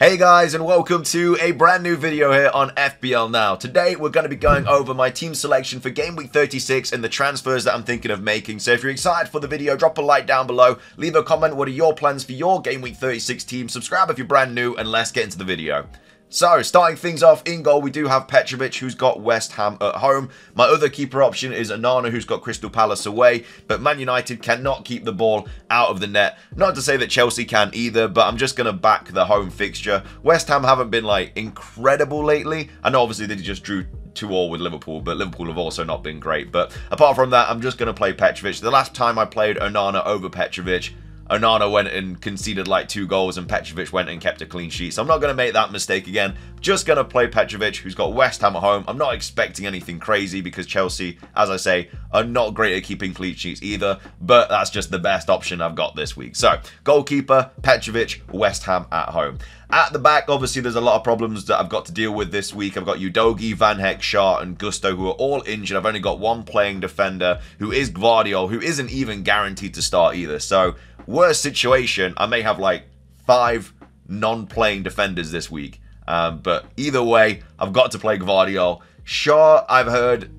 Hey guys, and welcome to a brand new video here on FPL Now. Today we're going to be going over my team selection for Game Week 36 and the transfers that I'm thinking of making. So if you're excited for the video, drop a like down below, leave a comment, what are your plans for your Game Week 36 team, subscribe if you're brand new, and let's get into the video. So, starting things off, in goal, we do have Petrovic, who's got West Ham at home. My other keeper option is Onana, who's got Crystal Palace away. But Man United cannot keep the ball out of the net. Not to say that Chelsea can either, but I'm just going to back the home fixture. West Ham haven't been, like, incredible lately. I know, obviously, they just drew 2-2 with Liverpool, but Liverpool have also not been great. But apart from that, I'm just going to play Petrovic. The last time I played Onana over Petrovic, Onana went and conceded like 2 goals and Petrovic went and kept a clean sheet. So I'm not going to make that mistake again. Just going to play Petrovic, who's got West Ham at home. I'm not expecting anything crazy because Chelsea, as I say, are not great at keeping clean sheets either. But that's just the best option I've got this week. So, goalkeeper, Petrovic, West Ham at home. At the back, obviously, there's a lot of problems that I've got to deal with this week. I've got Udogie, Van Heck, Shaw, and Gusto, who are all injured. I've only got one playing defender, who is Gvardiol, who isn't even guaranteed to start either. So, worst situation, I may have like 5 non-playing defenders this week. But either way, I've got to play Gvardiol. Shaw, I've heard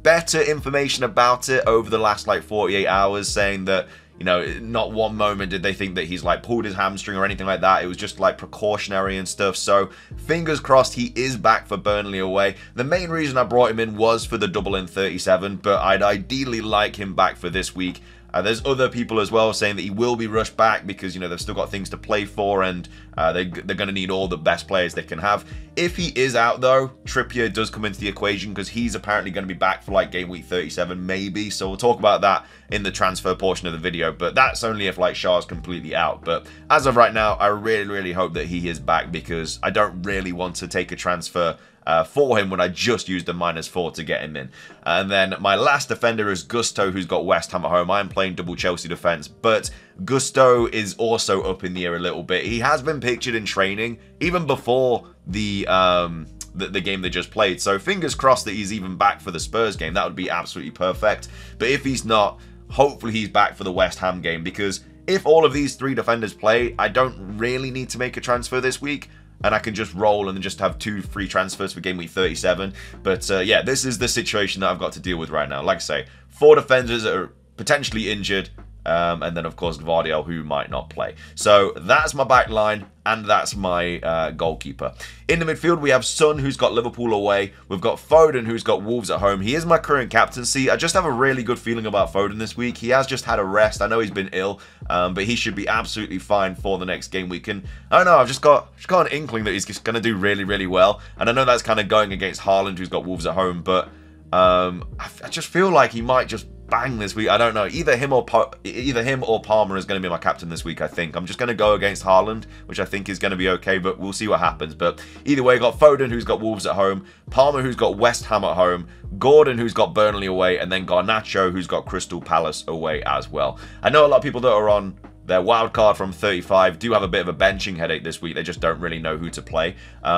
better information about it over the last like 48 hours, saying that, you know, not one moment did they think that he's like pulled his hamstring or anything like that. It was just like precautionary and stuff. So fingers crossed he is back for Burnley away. The main reason I brought him in was for the double in 37, but I'd ideally like him back for this week. There's other people as well saying that he will be rushed back because, you know, they've still got things to play for and they're going to need all the best players they can have. If he is out, though, Trippier does come into the equation because he's apparently going to be back for, like, Game Week 37, maybe. So we'll talk about that in the transfer portion of the video. But that's only if, like, Shaw's completely out. But as of right now, I really, really hope that he is back because I don't really want to take a transfer for him when I just used the -4 to get him in. And then my last defender is Gusto, who's got West Ham at home. I'm playing double Chelsea defense, but Gusto is also up in the air a little bit. He has been pictured in training even before the game they just played. So fingers crossed that he's even back for the Spurs game. That would be absolutely perfect. But if he's not, hopefully he's back for the West Ham game, because if all of these 3 defenders play, I don't really need to make a transfer this week. And I can just roll and just have 2 free transfers for Game Week 37. But yeah, this is the situation that I've got to deal with right now. Like I say, 4 defenders that are potentially injured. And then, of course, Gvardiol, who might not play. So that's my back line, and that's my goalkeeper. In the midfield, we have Son, who's got Liverpool away. We've got Foden, who's got Wolves at home. He is my current captaincy. I just have a really good feeling about Foden this week. He has just had a rest. I know he's been ill, but he should be absolutely fine for the next game week. And I don't know, I've just got an inkling that he's just going to do really, really well. And I know that's kind of going against Haaland, who's got Wolves at home, but I just feel like he might just bang this week. I don't know. Either him or Palmer is going to be my captain this week, I think. I'm just going to go against Haaland, which I think is going to be okay, but we'll see what happens. But either way, got Foden, who's got Wolves at home, Palmer, who's got West Ham at home, Gordon, who's got Burnley away, and then Garnacho, who's got Crystal Palace away as well. I know a lot of people that are on their wild card from 35 do have a bit of a benching headache this week. They just don't really know who to play.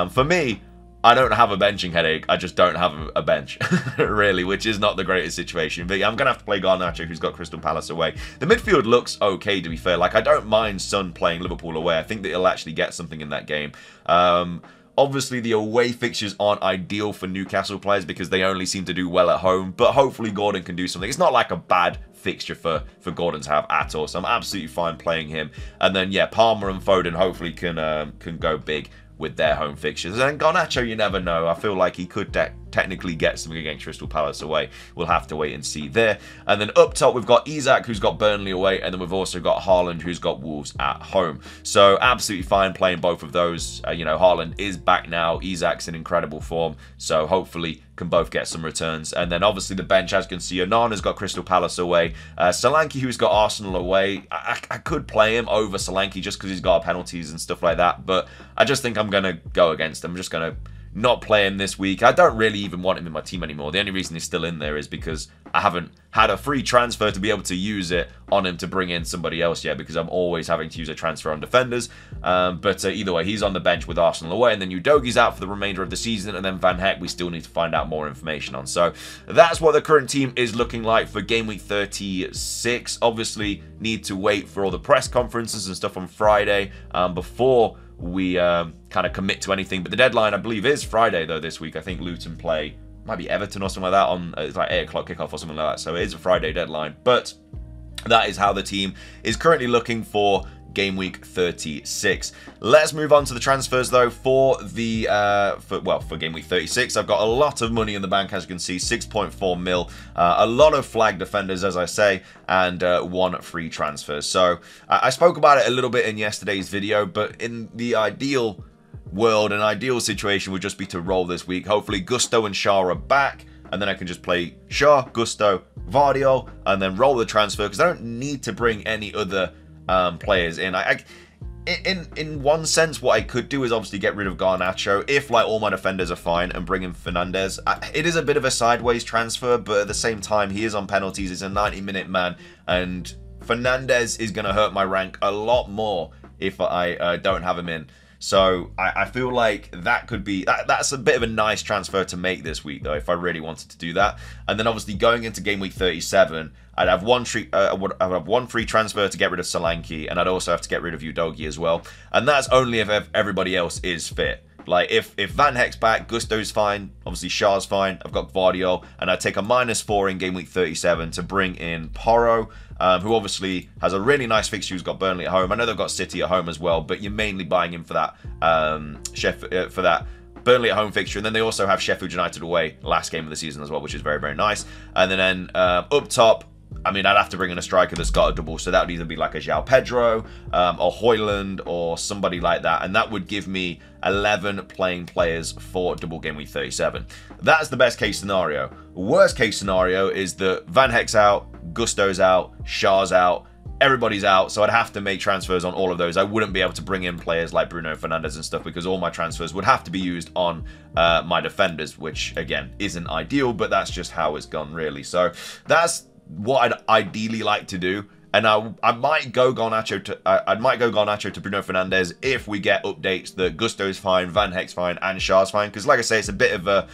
For me, I don't have a benching headache. I just don't have a bench, really, which is not the greatest situation. But yeah, I'm going to have to play Garnacho, who's got Crystal Palace away. The midfield looks okay, to be fair. Like, I don't mind Son playing Liverpool away. I think that he'll actually get something in that game. Obviously, the away fixtures aren't ideal for Newcastle players because they only seem to do well at home. But hopefully, Gordon can do something. It's not like a bad fixture for Gordon to have at all. So I'm absolutely fine playing him. And then, yeah, Palmer and Foden hopefully can go big with their home fixtures. And Garnacho, you never know. I feel like he could technically get something against Crystal Palace away. We'll have to wait and see there. And then up top, we've got Isak, who's got Burnley away, and then we've also got Haaland, who's got Wolves at home. So absolutely fine playing both of those. You know, Haaland is back now. Isak's in incredible form, so hopefully can both get some returns. And then obviously the bench, as you can see, Onana's got Crystal Palace away. Solanke, who's got Arsenal away. I could play him over Solanke just because he's got penalties and stuff like that, but I just think I'm going to go against him. I'm just going to not play him this week. I don't really even want him in my team anymore. The only reason he's still in there is because I haven't had a free transfer to be able to use it on him to bring in somebody else yet, because I'm always having to use a transfer on defenders. But either way, he's on the bench with Arsenal away, and then Udogie's out for the remainder of the season, and then Van Heck we still need to find out more information on. So that's what the current team is looking like for Game Week 36. Obviously, need to wait for all the press conferences and stuff on Friday before we kind of commit to anything. But the deadline, I believe, is Friday, though, this week. I think Luton play, might be Everton or something like that, on it's like 8 o'clock kickoff or something like that. So it is a Friday deadline. But that is how the team is currently looking for Game Week 36. Let's move on to the transfers, though. For the for Game Week 36, I've got a lot of money in the bank, as you can see, 6.4 mil, a lot of flag defenders, as I say, and 1 free transfer. So I spoke about it a little bit in yesterday's video, but in the ideal world, an ideal situation would just be to roll this week. Hopefully Gusto and Shaw are back, and then I can just play Shaw, Gusto, Vardio, and then roll the transfer, because I don't need to bring any other players in. In one sense, what I could do is obviously get rid of Garnacho if like all my defenders are fine and bring in Fernandes. It is a bit of a sideways transfer, but at the same time, he is on penalties. He's a 90-minute man, and Fernandes is going to hurt my rank a lot more if I don't have him in. So I feel like that could be that's a bit of a nice transfer to make this week, though, if I really wanted to do that. And then obviously going into Game Week 37, I'd have one free transfer to get rid of Solanke, and I'd also have to get rid of Udogie as well. And that's only if everybody else is fit. Like, if Van Heck's back, Gusto's fine, obviously Shah's fine, I've got Vardio, and I take a -4 in Game Week 37 to bring in Porro, who obviously has a really nice fixture. He's got Burnley at home. I know they've got City at home as well, but you're mainly buying him for that Burnley at home fixture. And then they also have Sheffield United away last game of the season as well, which is very, very nice. And then up top, I mean, I'd have to bring in a striker that's got a double, so that would either be like a João Pedro or Højlund or somebody like that, and that would give me 11 playing players for double Game Week 37. That's the best case scenario. Worst case scenario is that Van Heck's out, Gusto's out, Shah's out, everybody's out, so I'd have to make transfers on all of those. I wouldn't be able to bring in players like Bruno Fernandes and stuff, because all my transfers would have to be used on my defenders, which, again, isn't ideal, but that's just how it's gone, really. So that's what I'd ideally like to do, and I might go Garnacho to Bruno Fernandes if we get updates that Gusto's fine, Van Heck's fine, and Shah's fine. Because like I say, it's a bit of a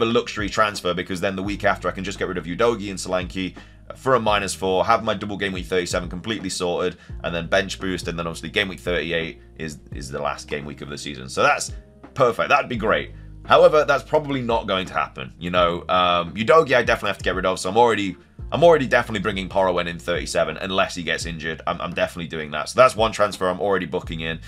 luxury transfer, because then the week after I can just get rid of Udogie and Solanke for a -4, have my double Game Week 37 completely sorted, and then bench boost, and then obviously Game Week 38 is the last game week of the season. So that's perfect. That'd be great. However, that's probably not going to happen. You know, Udogie I definitely have to get rid of, so I'm already definitely bringing Porro in 37 unless he gets injured. I'm definitely doing that. So that's one transfer I'm already booking in.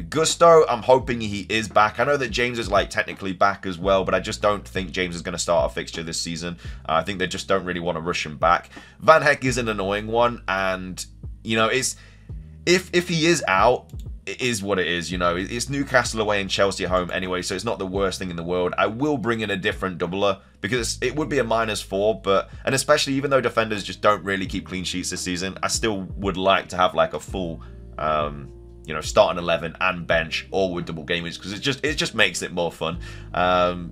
Gusto, I'm hoping he is back. I know that James is like technically back as well, but I just don't think James is going to start a fixture this season. I think they just don't really want to rush him back. Van Heck is an annoying one, and you know, it's if he is out, it is what it is. You know, it's Newcastle away and Chelsea at home anyway, so it's not the worst thing in the world. I will bring in a different doubler, because it would be a -4, but, and especially even though defenders just don't really keep clean sheets this season, I still would like to have like a full, you know, starting 11 and bench, all with double game weeks, because it just makes it more fun.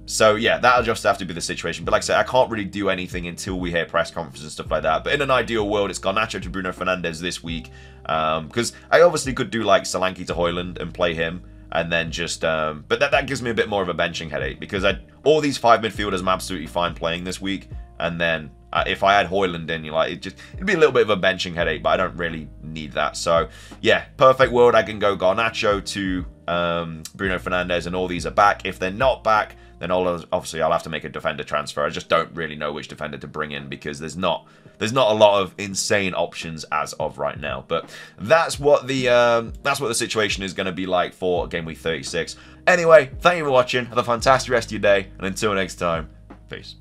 So yeah, that'll just have to be the situation. But like I said, I can't really do anything until we hear press conferences and stuff like that. But in an ideal world, it's Garnacho to Bruno Fernandes this week, because I obviously could do like Solanke to Højlund and play him, and then just, but that gives me a bit more of a benching headache, because all these 5 midfielders I'm absolutely fine playing this week, and then if I had Højlund in, it'd be a little bit of a benching headache, but I don't really need that. So yeah, perfect world, I can go Garnacho to Bruno Fernandes, and all these are back. If they're not back, then obviously I'll have to make a defender transfer. I just don't really know which defender to bring in, because there's not a lot of insane options as of right now. But that's what the situation is going to be like for Game Week 36. Anyway, thank you for watching. Have a fantastic rest of your day, and until next time, peace.